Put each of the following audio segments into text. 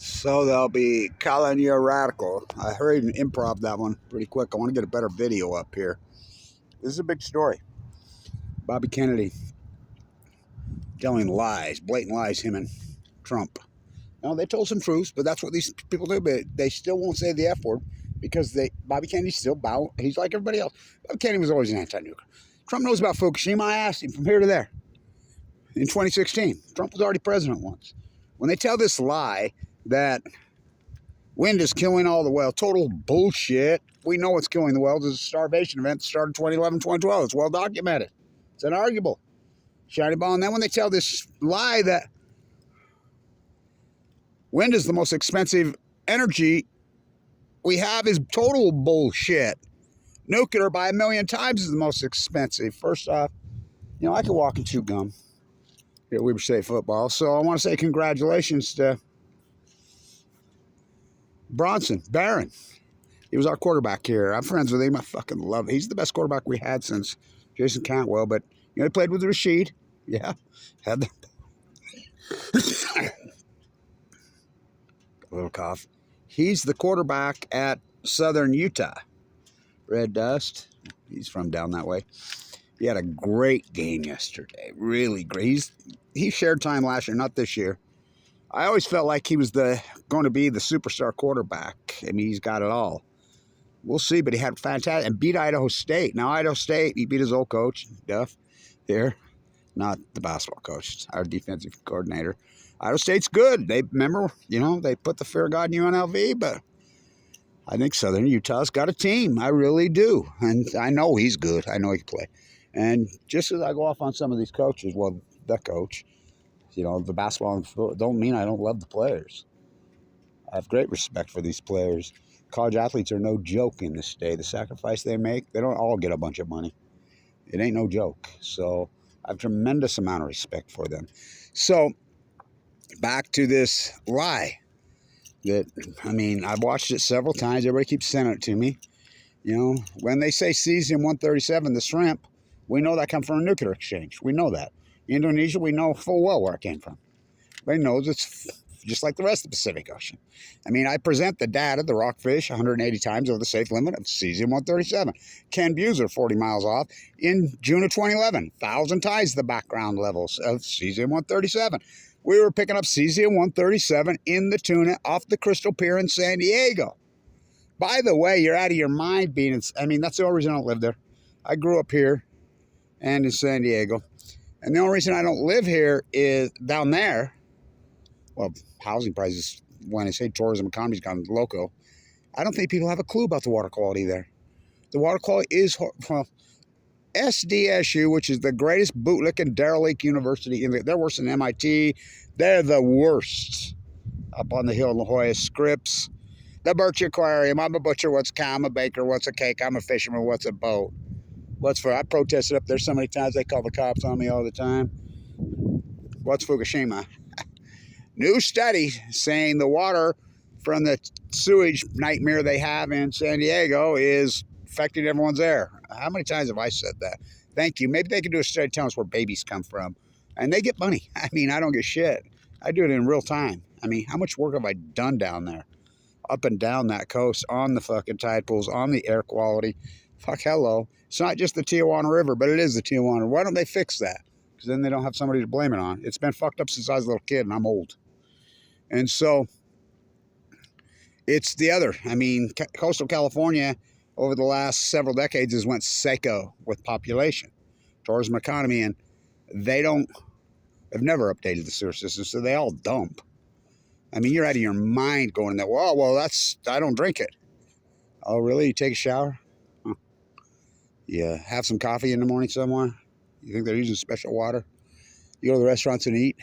So they'll be calling you a radical. I hurried and improv that one pretty quick. I want to get a better video up here. This is a big story. Bobby Kennedy telling lies, blatant lies, him and Trump. Now, they told some truths, but that's what these people do. But they still won't say the F word because Bobby Kennedy's still he's like everybody else. Bobby Kennedy was always an anti-nuclear. Trump knows about Fukushima. I asked him from here to there. In 2016, Trump was already president once. When they tell this lie that wind is killing all the whales, total bullshit. We know what's killing the whales. It's a starvation event that started 2011, 2012. It's well documented. It's unarguable. Shiny ball. And then when they tell this lie that wind is the most expensive energy we have, is total bullshit. Nuclear by 1,000,000 times is the most expensive. First off, I could walk and chew gum here at Weber State football. So I want to say congratulations to Barron. He was our quarterback here. I'm friends with him. I fucking love him. He's the best quarterback we had since Jason Cantwell. But, he played with Rashid. Yeah. Had the a little cough. He's the quarterback at Southern Utah. Red Dust. He's from down that way. He had a great game yesterday. Really great. He shared time last year, not this year. I always felt like he was going to be the superstar quarterback. I mean, he's got it all. We'll see, but he had fantastic and beat Idaho State. Now, Idaho State, he beat his old coach, Duff, here. Not the basketball coach, our defensive coordinator. Idaho State's good. They put the fear of God in UNLV, but I think Southern Utah's got a team. I really do. And I know he's good. I know he can play. And just as I go off on some of these coaches, well, the coach, the basketball and football, don't mean I don't love the players. I have great respect for these players. College athletes are no joke in this day. The sacrifice they make, they don't all get a bunch of money. It ain't no joke. So I have a tremendous amount of respect for them. So back to this lie I've watched it several times. Everybody keeps sending it to me. When they say cesium-137, the shrimp, we know that comes from a nuclear exchange. We know that. Indonesia, we know full well where it came from. Everybody knows it's just like the rest of the Pacific Ocean. I present the data, the rockfish, 180 times over the safe limit of cesium-137. Ken Buser, 40 miles off, in June of 2011, 1,000 times the background levels of cesium-137. We were picking up cesium-137 in the tuna off the Crystal Pier in San Diego. By the way, you're out of your mind that's the only reason I don't live there. I grew up here and in San Diego. And the only reason I don't live here is down there. Well, housing prices, when I say tourism economy's gone loco, I don't think people have a clue about the water quality there. The water quality is, SDSU, which is the greatest bootlicking derelict university they're worse than MIT. They're the worst. Up on the hill in La Jolla, Scripps, the Birch Aquarium. I'm a butcher. What's a cow? I'm a baker. What's a cake? I'm a fisherman. What's a boat? I protested up there so many times. They call the cops on me all the time. What's Fukushima? New study saying the water from the sewage nightmare they have in San Diego is affecting everyone's air. How many times have I said that? Thank you. Maybe they can do a study telling us where babies come from. And they get money. I don't get shit. I do it in real time. How much work have I done down there? Up and down that coast, on the fucking tide pools, on the air quality. Fuck, hello. It's not just the Tijuana River, but it is the Tijuana. Why don't they fix that? Because then they don't have somebody to blame it on. It's been fucked up since I was a little kid, and I'm old. And so it's the other. Coastal California over the last several decades has went psycho with population, tourism economy, and have never updated the sewer system, so they all dump. You're out of your mind going there. Well, I don't drink it. Oh, really? You take a shower? Huh. You have some coffee in the morning somewhere? You think they're using special water? You go to the restaurants and eat?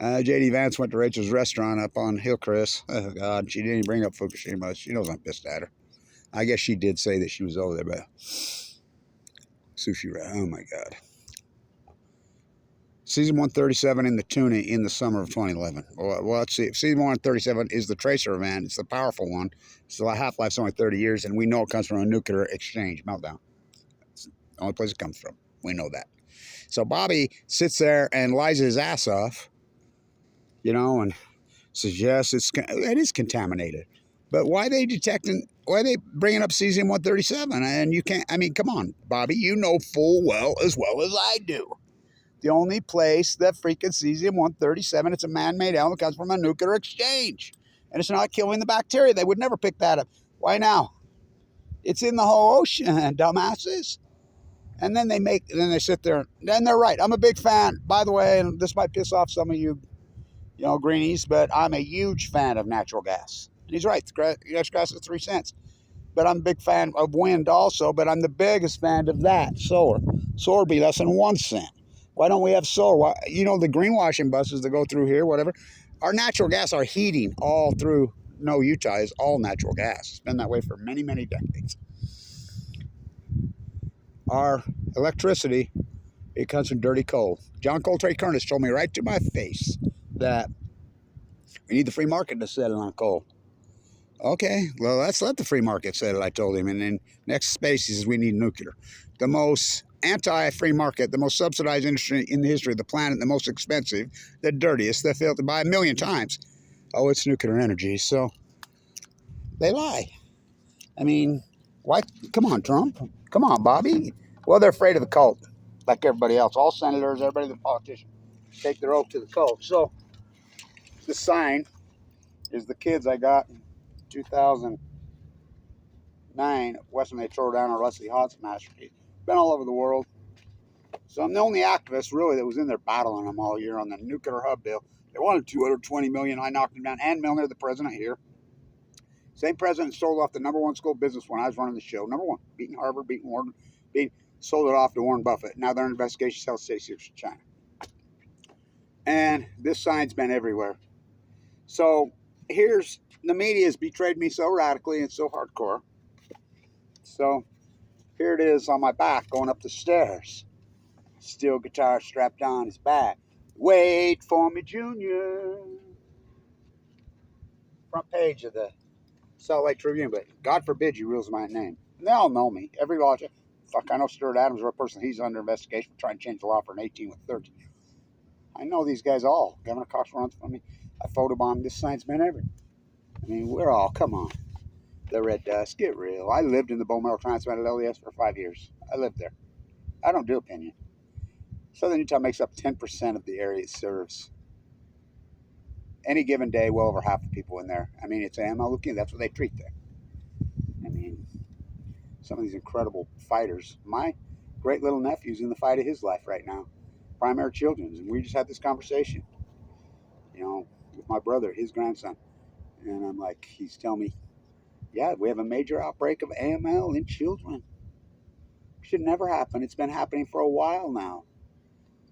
J.D. Vance went to Rachel's restaurant up on Hillcrest. Oh, God, she didn't even bring up Fukushima. She knows I'm pissed at her. I guess she did say that she was over there, but sushi, oh my God. Cesium-137 in the tuna in the summer of 2011. Well, let's see. Cesium-137 is the tracer event. It's the powerful one. So the half-life's only 30 years, and we know it comes from a nuclear exchange meltdown. It's the only place it comes from. We know that. So Bobby sits there and lies his ass off, and suggests it is contaminated. But why are they detecting? Why are they bringing up cesium-137? And you can't. I mean, come on, Bobby. You know full well as I do. The only place that freaking cesium-137, it's a man-made element, comes from a nuclear exchange, and it's not killing the bacteria. They would never pick that up. Why now? It's in the whole ocean, dumbasses. And then they sit there. Then they're right. I'm a big fan, by the way, and this might piss off some of you, greenies, but I'm a huge fan of natural gas. And he's right. Natural gas is 3 cents. But I'm a big fan of wind also, but I'm the biggest fan of that, solar. Solar would be less than 1 cent. Why don't we have solar? Why, the greenwashing buses that go through here, whatever, our natural gas, our heating all through Utah is all natural gas. It's been that way for many, many decades. Our electricity, it comes from dirty coal. John Coltrane Curtis told me right to my face that we need the free market to settle on coal. Okay, well, let's let the free market settle, I told him. And then next space, he says, we need nuclear. The most anti-free market, the most subsidized industry in the history of the planet, the most expensive, the dirtiest, the filthy by 1,000,000 times. Oh, it's nuclear energy. So they lie. I mean, why? Come on, Trump. Come on, Bobby. Well, they're afraid of the cult, like everybody else. All senators, everybody, the politicians, take their oath to the cult. So the sign is the kids I got in 2009 when they tore down our Leslie Hodgson masterpiece. Been all over the world. So I'm the only activist, really, that was in there battling them all year on the nuclear hub bill. They wanted $220 million. I knocked them down. Ann Milner, the president here. Same president sold off the #1 school business when I was running the show. #1, beating Harvard, beating Wharton, sold it off to Warren Buffett. Now they're in investigation, sell state secrets to China. And this sign's been everywhere. So the media has betrayed me so radically and so hardcore. So here it is on my back going up the stairs. Steel guitar strapped on his back. Wait for me, Junior. Front page of the Salt Lake Tribune, but God forbid you rules my name. And they all know me. Every watcher. Fuck, I know Stuart Adams, a person. He's under investigation for trying to change the law for an 18 with 30. I know these guys all. Governor Cox runs for me. I photobombed. This sign's been everywhere. I mean, we're all, come on. The red dust, get real. I lived in the bone marrow transplant at LES for 5 years. I lived there. I don't do opinion. Southern Utah makes up 10% of the area it serves. Any given day, well over half the people in there. I mean, it's AML looking. That's what they treat there. I mean, some of these incredible fighters. My great little nephew's in the fight of his life right now. Primary Children's. And we just had this conversation, with my brother, his grandson. And I'm like, he's telling me, yeah, we have a major outbreak of AML in children. Should never happen. It's been happening for a while now.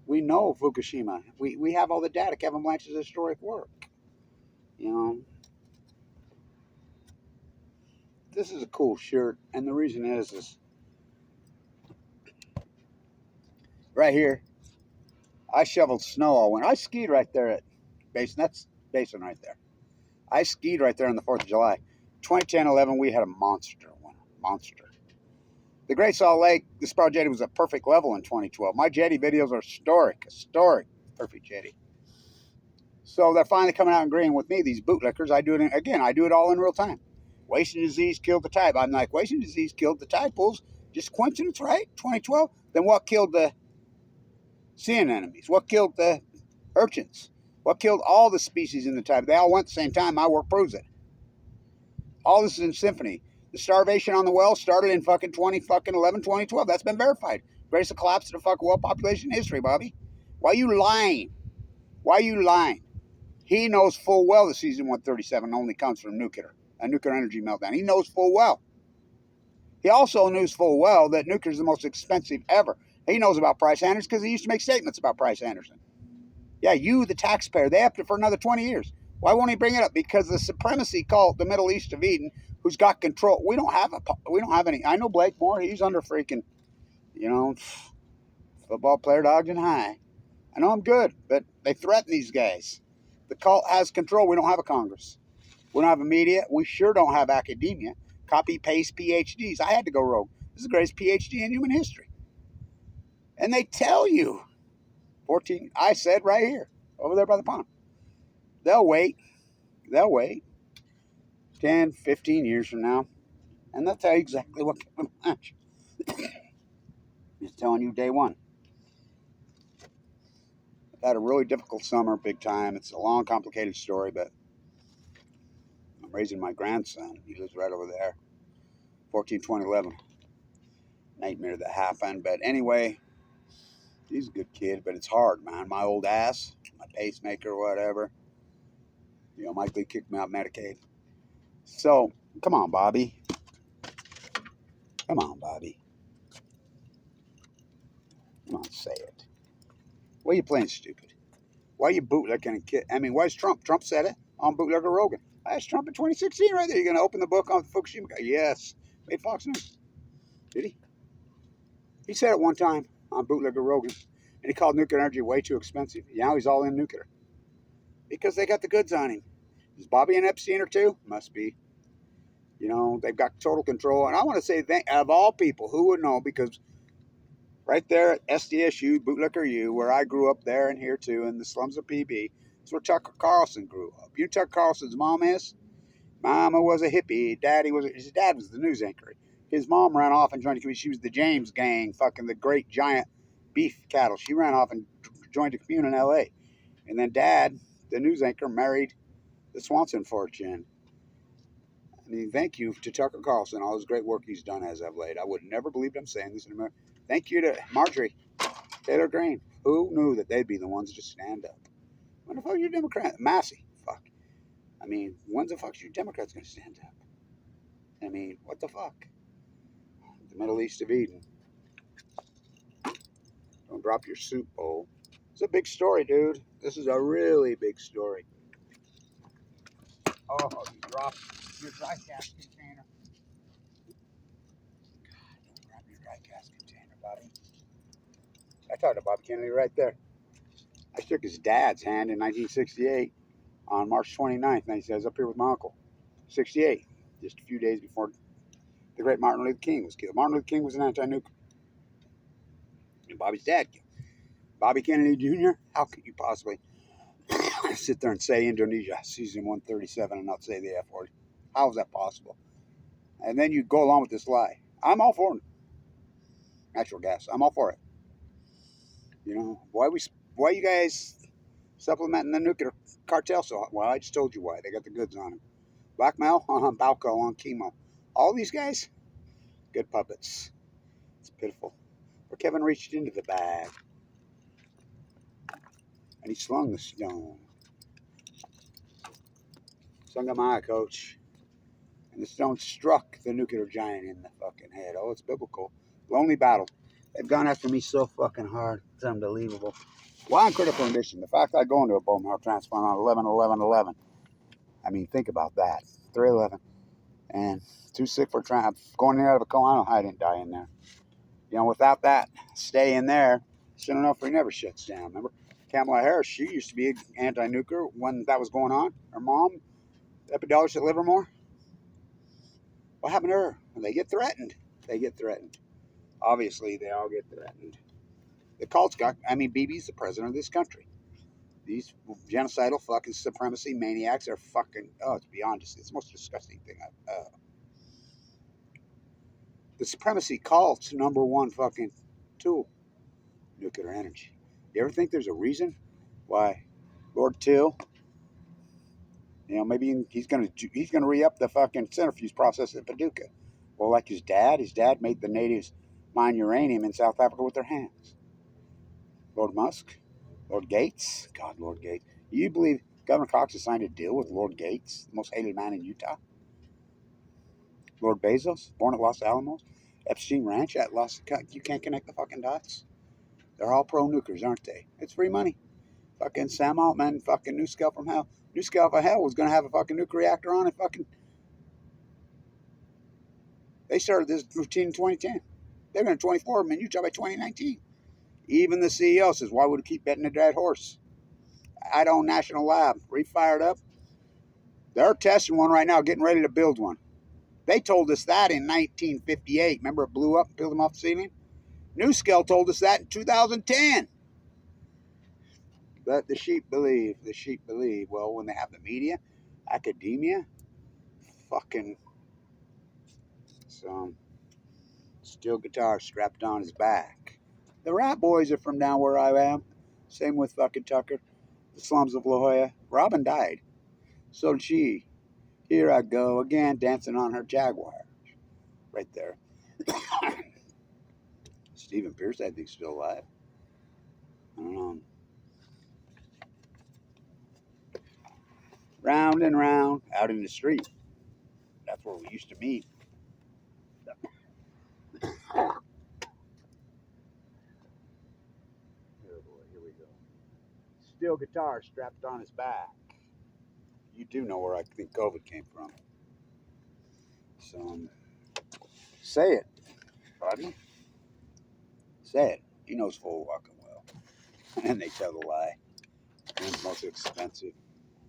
We know Fukushima. We have all the data. Kevin Blanch's historic work. This is a cool shirt, and the reason is right here. I shoveled snow all winter. I skied right there at Basin. That's Basin right there. I skied right there on the 4th of July. 2010-11, we had a monster winter. Monster. The Great Salt Lake, the Sprout Jetty was a perfect level in 2012. My jetty videos are historic. Perfect jetty. So they're finally coming out and agreeing with me, these bootlickers. I do it all in real time. Wasting disease killed the tide. I'm like, wasting disease killed the tide pools. Just coincidence, right? 2012. Then what killed the sea anemones? What killed the urchins? What killed all the species in the tide? They all went at the same time. My work proves it. All this is in symphony. The starvation on the well started in 2012. That's been verified. Greatest collapse of the fucking well population in history, Bobby. Why are you lying? He knows full well the cesium-137 only comes from a nuclear energy meltdown. He knows full well. He also knows full well that nuclear is the most expensive ever. He knows about Price Anderson because he used to make statements about Price Anderson. Yeah, you, the taxpayer, they have to for another 20 years. Why won't he bring it up? Because the supremacy cult, the Middle East of Eden, who's got control. We don't have any. I know Blake Moore. He's under freaking, football player dogged and high. I know I'm good, but they threaten these guys. The cult has control. We don't have a Congress. We don't have a media. We sure don't have academia. Copy, paste, PhDs. I had to go rogue. This is the greatest PhD in human history. And they tell you, 14, I said right here, over there by the pond. They'll wait. They'll wait 10, 15 years from now, and they'll tell you exactly what kind of match. Just telling you day one. I've had a really difficult summer, big time. It's a long, complicated story, but I'm raising my grandson. He lives right over there. 142011. Nightmare that happened. But anyway, he's a good kid, but it's hard, man. My old ass, my pacemaker, whatever. You know, Mike Lee kicked me out of Medicaid. So, come on, Bobby. Come on, Bobby. Come on, say it. Why are you playing stupid? Why are you bootlegging a kid? I mean, why is Trump? Trump said it on Bootlegger Rogan. I asked Trump in 2016 right there. You're going to open the book on the Fukushima guy? Yes. Made Fox News. Did he? He said it one time on Bootlegger Rogan, and he called nuclear energy way too expensive. Now he's all in nuclear because they got the goods on him. Is Bobby and Epstein or two? Must be. You know, they've got total control. And I want to say, of all people, who would know? Because right there at SDSU, Bootlicker U, where I grew up there and here too, in the slums of PB, it's where Tucker Carlson grew up. You know Tucker Carlson's mom is? Mama was a hippie. His dad was the news anchor. His mom ran off and joined the community. She was the James gang, fucking the great giant beef cattle. She ran off and joined a commune in L.A. And then Dad, the news anchor, married the Swanson fortune. I mean, thank you to Tucker Carlson, all his great work he's done as of late. I would never believe I'm saying this in America. Thank you to Marjorie Taylor Greene. Who knew that they'd be the ones to stand up? When the fuck are you Democrat? Massey. Fuck. I mean, when's the fuck are you Democrats going to stand up? I mean, what the fuck? The Middle East of Eden. Don't drop your soup bowl. It's a big story, dude. This is a really big story. Oh, you dropped your dry gas container. God, don't drop your dry gas container, Bobby. I talked to Bobby Kennedy right there. I shook his dad's hand in 1968 on March 29th, and he says, up here with my uncle. 68, just a few days before the great Martin Luther King was killed. Martin Luther King was an anti-nuclear. And Bobby's dad killed. Bobby Kennedy Jr., how could you possibly sit there and say Indonesia, season 137, and not say the F word? How is that possible? And then you go along with this lie. I'm all for natural gas. I'm all for it. You know, why you guys supplementing the nuclear cartel so hard? Well, I just told you why. They got the goods on them. Blackmail, Balco on chemo. All these guys, good puppets. It's pitiful. But Kevin reached into the bag and he slung the stone. Sung him eye, coach. And the stone struck the nuclear giant in the fucking head. Oh, it's biblical. Lonely battle. They've gone after me so fucking hard. It's unbelievable. Why on critical condition? The fact I go into a bone marrow transplant on 11/11/11. I mean, think about that. 3/11. And too sick for going in out of a coma. I didn't die in there. You know, without that, stay in there. Sure enough, he never shuts down. Remember, Kamala Harris, she used to be anti-nuclear when that was going on. Her mom, epidemiologist at Livermore. What happened to her? When they get threatened, they get threatened. Obviously, they all get threatened. The cult's BB's the president of this country. These genocidal fucking supremacy maniacs are fucking, it's beyond just, it's the most disgusting thing the supremacy cult's number one fucking tool, nuclear energy. You ever think there's a reason why Lord Till, you know, maybe he's gonna re-up the fucking centrifuge process at Paducah? Well, like his dad made the natives mine uranium in South Africa with their hands. Lord Musk, Lord Gates, God, Lord Gates. You believe Governor Cox has signed a deal with Lord Gates, the most hated man in Utah? Lord Bezos, born at Los Alamos, Epstein Ranch at you can't connect the fucking dots. They're all pro-nukers, aren't they? It's free money. Fucking Sam Altman, fucking New Scale from Hell. New Scale from Hell was going to have a fucking nuclear reactor on it. They started this routine in 2010. They're going to 24 them in Utah by 2019. Even the CEO says, why would we keep betting a dead horse? Idaho National Lab, refired up. They're testing one right now, getting ready to build one. They told us that in 1958. Remember it blew up, peeled them off the ceiling? NuScale told us that in 2010. But the sheep believe. The sheep believe. Well, when they have the media, Academia? Fucking some steel guitar strapped on his back. The Rat Boys are from down where I am. Same with fucking Tucker. The slums of La Jolla. Robin died. So did she. Here I go again, dancing on her Jaguar. Right there. Stephen Pierce, I think, still alive. I don't know. Round and round, out in the street. That's where we used to meet. Oh boy, here we go. Steel guitar strapped on his back. You do know where I think COVID came from. So, say it, buddy. Say it. He knows full fucking well. And they tell the lie. It's most expensive.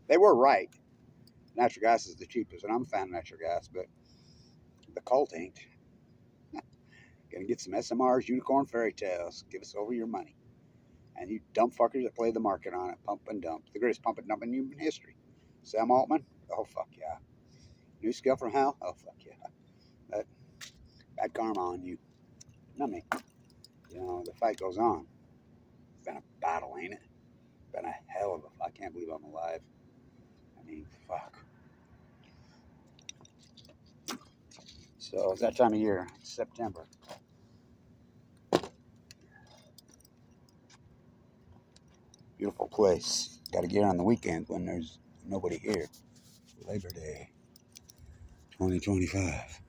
They were right. Natural gas is the cheapest, and I'm a fan of natural gas, but the cult ain't. Gonna get some SMRs, unicorn fairy tales. Give us over your money. And you dumb fuckers that play the market on it, pump and dump. The greatest pump and dump in human history. Sam Altman? Oh, fuck yeah. New Skill from Hell? Oh, fuck yeah. That bad karma on you. Not me. You know, the fight goes on. It's been a battle, ain't it? Been a hell of a... I can't believe I'm alive. I mean, fuck. So it's that time of year. It's September. Beautiful place. Got to get on the weekend when there's nobody here. Labor Day 2025.